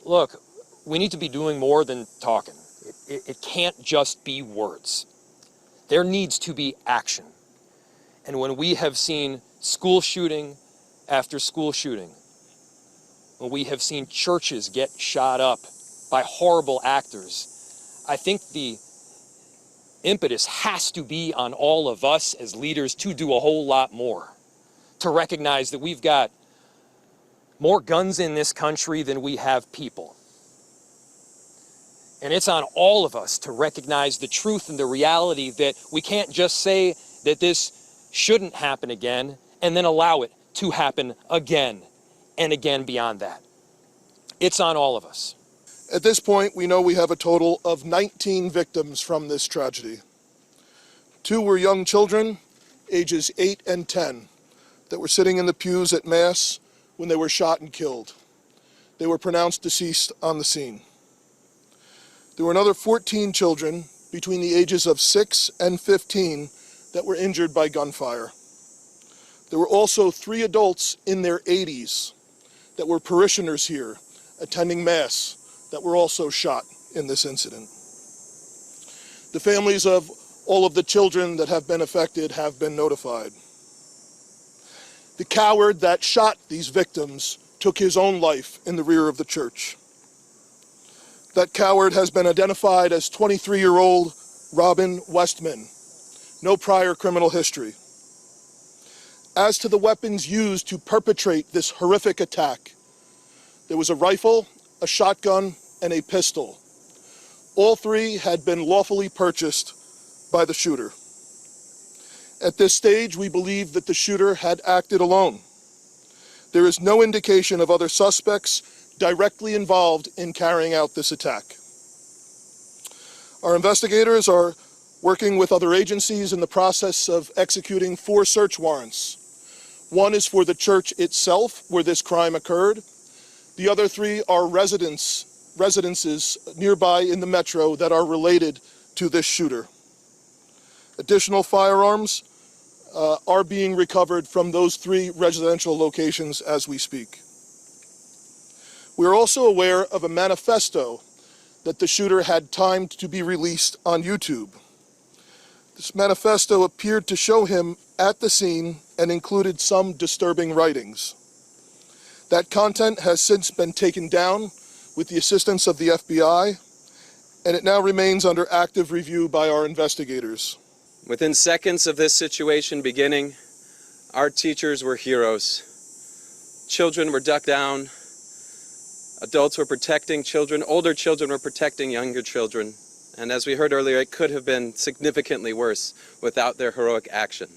Look, we need to be doing more than talking. It can't just be words. There needs to be action. And when we have seen school shooting after school shooting, when we have seen churches get shot up by horrible actors, I think the impetus has to be on all of us as leaders to do a whole lot more, to recognize that we've got more guns in this country than we have people. And it's on all of us to recognize the truth and the reality that we can't just say that this shouldn't happen again and then allow it to happen again and again beyond that. It's on all of us. At this point, we know we have a total of 19 victims from this tragedy. 2 were young children, ages 8 and 10, that were sitting in the pews at Mass when they were shot and killed. They were pronounced deceased on the scene. There were another 14 children between the ages of 6 and 15 that were injured by gunfire. There were also 3 adults in their 80s that were parishioners here attending Mass that were also shot in this incident. The families of all of the children that have been affected have been notified. The coward that shot these victims took his own life in the rear of the church. That coward has been identified as 23-year-old Robin Westman, no prior criminal history. As to the weapons used to perpetrate this horrific attack, there was a rifle, a shotgun, and a pistol. All 3 had been lawfully purchased by the shooter. At this stage, we believe that the shooter had acted alone. There is no indication of other suspects directly involved in carrying out this attack. Our investigators are working with other agencies in the process of executing 4 search warrants. 1 is for the church itself, where this crime occurred. The other 3 are residences nearby in the metro that are related to this shooter. Additional firearms are being recovered from those 3 residential locations as we speak. We are also aware of a manifesto that the shooter had timed to be released on YouTube. This manifesto appeared to show him at the scene and included some disturbing writings. That content has since been taken down with the assistance of the FBI, and it now remains under active review by our investigators. Within seconds of this situation beginning, our teachers were heroes. Children were ducked down. Adults were protecting children. Older children were protecting younger children. And as we heard earlier, it could have been significantly worse without their heroic action.